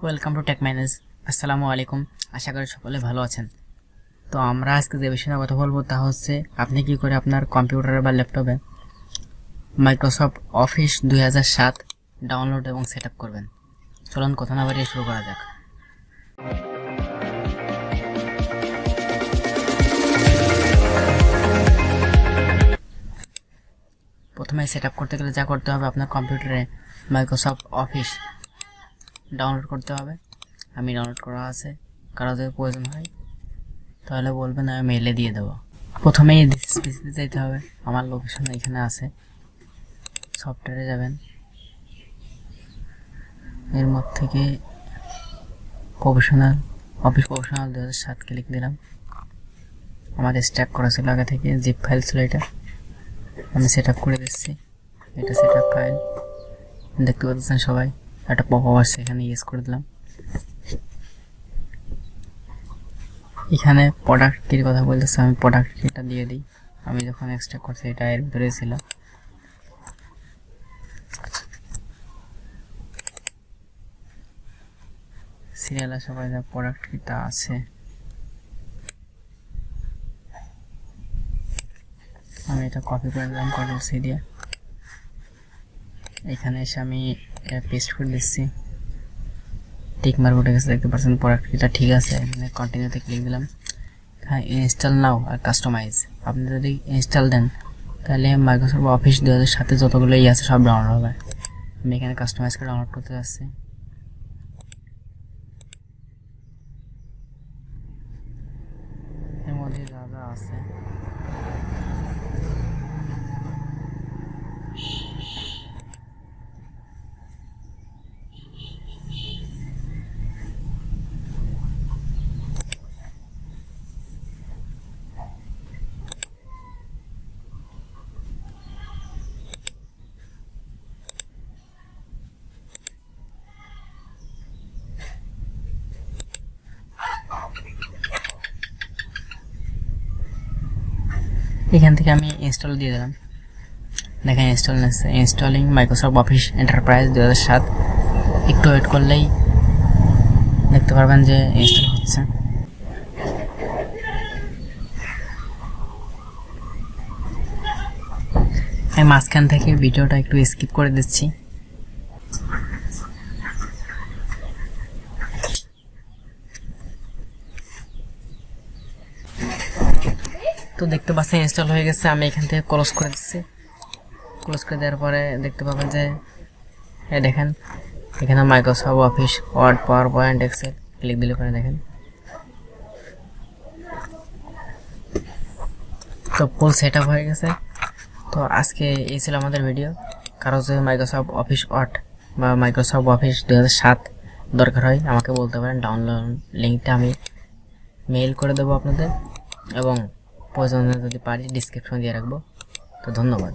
Welcome to take manage. আসসালামু আলাইকুম, আশা করি সকলে ভালো আছেন। তো আমরা আজকে যে বিষয়ে কথা বলবো তা হচ্ছে আপনি কি করে আপনার কম্পিউটারে বা ল্যাপটপে মাইক্রোসফট অফিস 2007 ডাউনলোড এবং সেট আপ করবেন। চলুন কথা না বাড়িয়ে শুরু করা যাক। প্রথমে সেট আপ করতে গেলে যা করতে হবে, আপনার কম্পিউটারে মাইক্রোসফট অফিস ডাউনলোড করতে হবে। আমি ডাউনলোড করা আছে, কারো যদি প্রয়োজন হয় তাহলে বলবেন, আমি মেলে দিয়ে দেবো। প্রথমেই পিসিতে যেতে হবে, আমার লোকেশন এখানে আছে। সফটওয়্যারে যাবেন, এর মধ্যে থেকে অফিস প্রফেশনাল 2007 ক্লিক দিলাম। আমার স্ট্যাক করা ছিল আগে থেকে, জিপ ফাইল ছিল, এটা আমি সেট আপ করে দিচ্ছি। এটা সেট আপ ফাইল দেখতে পাচ্ছেন সবাই, একটা পপ আপ আসছে, এখানে ইউজ করে দিলাম। এখানে প্রোডাক্ট কির কথা বলতেছে, আমি প্রোডাক্ট কিটা দিয়ে দিই। আমি যখন এক্সট্রাক্ট করছি এটা এর ভিতরে ছিল। সিরিয়ালে সবাই যা প্রোডাক্ট কিটা আছে, আমি এটা কপি করে দিলাম কন্ট্রোল সি দিয়ে। এখানে এসে আমি পেস্ট করে দিচ্ছি। টিক মার্ক উঠে গেছে, দেখতে পাচ্ছেন প্রোডাক্ট কিটা ঠিক আছে। এখানে কন্টিনিউতে ক্লিক দিলাম। হ্যাঁ, ইনস্টল নাও আর কাস্টমাইজ। আপনি যদি ইনস্টল দেন তাহলে মাইক্রোসফট অফিস 2007 যতগুলো আছে সব ডাউনলোড হবে। আমি এখানে কাস্টমাইজ করে ডাউনলোড করতে যাচ্ছি। এর মধ্যে যা যা আছে এখান থেকে আমি ইনস্টল দিয়ে দিলাম। দেখেন ইনস্টল নিচ্ছে, ইনস্টলিং মাইক্রোসফট অফিস এন্টারপ্রাইজ 2007। একটু ওয়েট করলেই দেখতে পারবেন যে ইনস্টল হচ্ছে। আমি মাঝখান থেকে ভিডিওটা একটু স্কিপ করে দিচ্ছি। তো দেখতে পাচ্ছেন ইনস্টল হয়ে গেছে। আমি এখান থেকে ক্লোজ করে দিচ্ছি। ক্লোজ করে দেওয়ার পরে দেখতে পাবেন যে দেখেন এখানে Microsoft Office Word, PowerPoint, Excel click দিলে পরে দেখেন তো ফুল সেট আপ হয়ে গেছে। তো আজকে এই ছিল আমাদের ভিডিও। কারো যদি মাইক্রোসফট অফিস ওয়ার্ড বা মাইক্রোসফট অফিস 2007 দরকার হয় আমাকে বলতে পারেন। ডাউনলোড লিঙ্কটা আমি মেইল করে দেবো আপনাদের, এবং প্রয়োজনে যদি পারি ডিসক্রিপশন দিয়ে রাখবো। তো ধন্যবাদ।